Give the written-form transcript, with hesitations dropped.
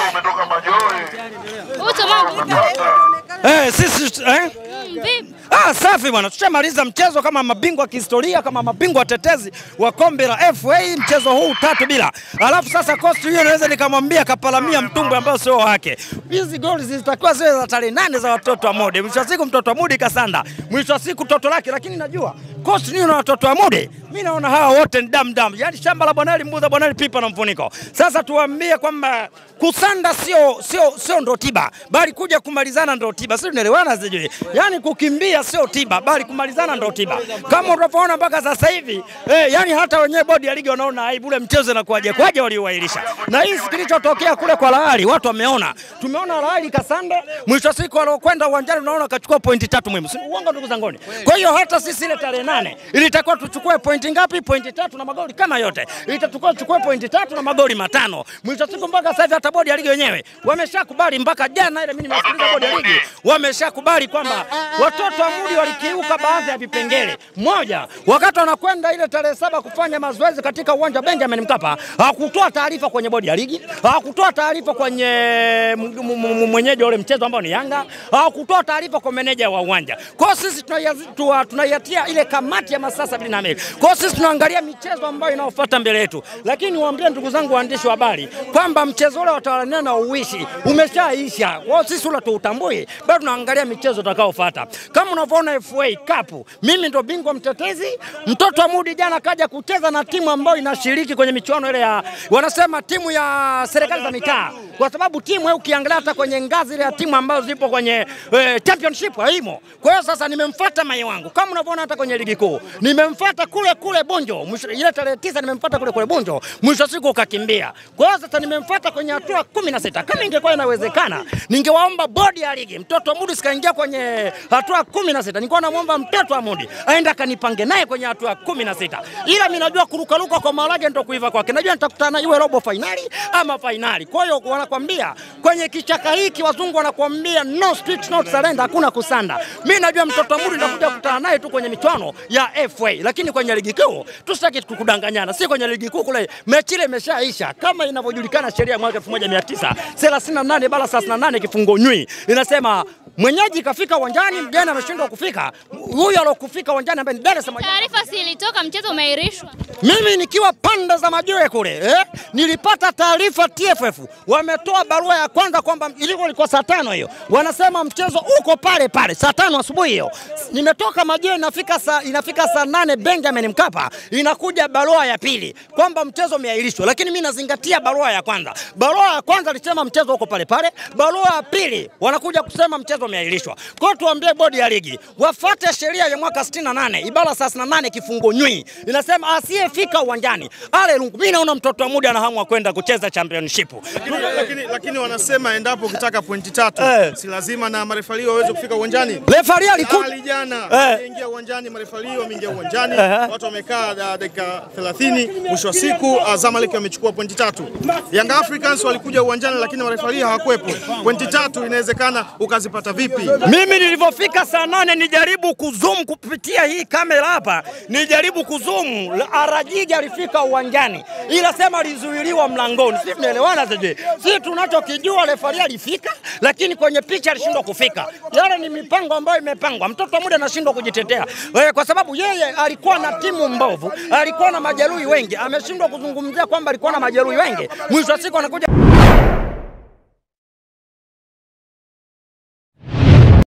Umetoka Majoi. Sisi safi bwana, tutamaliza mchezo kama mabingwa kihistoria, kama mabingwa tetezi wa kombe la FA, mchezo huu 3-0. Alafu sasa Coast hiyo naweza nikamwambia kapalamia mtumbwe ambao sio wake. Hizi goals zitakuwa zile za tarehe 8 za watoto wa Mode. Mwisho wa siku mtoto wa Mudi kasanda. Mwisho wa siku toto lake, lakini najua Coast hiyo na watoto wa Mode. Mimi naona hawa wote ni dam. Yaani shamba la Bwanali mbuza Bwanali pipa na mfuniko. Sasa tuambie kwamba kusanda sio ndo tiba, bali kuja kumalizana ndo tiba. Sisi tunaelewana sijui. Yaani kukimbia sio tiba, bali kumalizana ndo tiba. Kama unavyoona mpaka sasa hivi, yani hata wenyewe bodi ya ligi wanaona aibu ule mchezo na kwaje waliuahirisha. Na hii kilichotokea kule kwa Lahali, watu wameona. Tumeona Lahali kasanda, mwisho wa siku walokwenda uwanjani unaona kachukua pointi 3 muhimu. Uongo ndugu zangoni. Kwa hiyo hata sisi ile tarehe 8 ilitakuwa tuchukue pointi ngapi? Pointi 3 na magoli kama yote. Ilitakuwa tuchukue pointi 3 na magoli 5. Mwisho wa siku mpaka sasa hivi hata bodi ya ligi wenyewe wameshakubali, mpaka jana ile mimi nimesikiliza bodi ya ligi wameshakubali kwamba watoto wa Mudi walikiuka baadhi ya vipengele. Moja, wakati wanakwenda ile tarehe 7 kufanya mazoezi katika uwanja wa Benjamin Mkapa, hawakutoa taarifa kwenye bodi ya ligi, hawakutoa taarifa kwenye mwenyeji ule mchezo ambao ni Yanga, hawakutoa taarifa kwa meneja wa uwanja. Kwa sisi tunaiatia ile kamati ya masaa 72. Kwa sisi tunaangalia michezo ambayo inaofuata mbele yetu. Lakini niwaambie ndugu zangu waandishi wa habari kwamba mchezo ule watawalana na uishi umeshaisha. Kwa sisi ule tuutambue, bado tunaangalia michezo utakaofuata. Kama unavyoona FA Cup, mimi ndo bingwa mtetezi. Mtoto wa Mudi jana kaja kucheza na timu ambayo inashiriki kwenye michuano ile ya wanasema timu ya serikali za mitaa. Kwa sababu timu hiyo ukiangalia hata kwenye ngazi ile ya timu ambazo zipo kwenye championship haimo. Kwa hiyo sasa nimemfuata mai wangu. Kama unavyoona hata kwenye ligi kuu, nimemfuata kule Bonjo. Ile tarehe 9 nimemfuata kule Bonjo. Mwisho siku ukakimbia. Kwa hiyo sasa nimemfuata kwenye hatua 16. Kama ingekuwa inawezekana, ningewaomba bodi ya ligi mtoto wa Mudi sikaingia kwenye hatua 16. Nilikuwa namuomba mtoto wa Mudi aenda kanipange naye kwenye hatua 16. Ila mimi najua kurukaruka kwa Malage ndio kuiva kwake. Najua nitakutana iwe robo finali ama finali. Kwa hiyo wanakuambia kwenye kichaka hiki wazungu wanakuambia no street not surrender, hakuna kusanda. Mimi najua mtoto wa Mudi nitakuja kukutana naye tu kwenye michuano ya FA, lakini kwenye ligi kuu tusitaki kukudanganyana. Si kwenye ligi kuu kule mechi ile imeshaisha. Kama inavyojulikana sheria ya mwaka 1938 bala 38 kifungo nywi inasema mwenyeji kafika uwanjani, mgeni ameshindwa kufika. Huyu alokufika uwanjani ambaye ni Dar es Salaam. Taarifa si ilitoka mchezo umeahirishwa? Mimi nikiwa pande za Majoe kule, nilipata taarifa TFF wametoa barua ya kwanza kwamba ilikuwa saa 5 hiyo. Wanasema mchezo uko pale saa 5 asubuhi hiyo. Nimetoka Majoe inafika saa 8 Benjamin Mkapa, inakuja barua ya pili kwamba mchezo umeahirishwa. Lakini mimi nazingatia barua ya kwanza. Barua ya kwanza ilisema mchezo uko pale. Barua ya pili wanakuja kusema mchezo umeahirishwa. Kwa hiyo tuambie bodi ya ligi wafuate sheria ya mwaka 68 ibara 38 kifungo nywi. Inasema asiyefika uwanjani ale lungu. Mimi naona mtoto wa Mudi ana hamu kwenda kucheza championship. Lakini wanasema endapo ukitaka pointi 3 si lazima na marefali waweze kufika uwanjani. Refari alikuja jana, aliingia uwanjani, marefali wameingia uwanjani, watu wamekaa dakika 30, mwisho wa siku Zamalek wamechukua pointi 3. Young Africans walikuja uwanjani lakini marefali hawakuepo. Pointi 3 inawezekana ukazipata vipi? Mimi nilipofika saa 8 nijaribu kuzoom kupitia hii kamera hapa, nijaribu kuzoom, Arajigi alifika uwanjani. Ila sema alizuiliwa mlangoni. Sisi tunaelewana sije. Sisi tunachokijua refari alifika, lakini kwenye picha alishindwa kufika. Yale ni mipango ambayo imepangwa. Mtoto wa Mudi anashindwa kujitetea. Kwa sababu yeye alikuwa na timu mbovu, alikuwa na majeruhi wengi. Ameshindwa kuzungumzia kwamba alikuwa na majeruhi wengi. Mwisho wa siku anakuja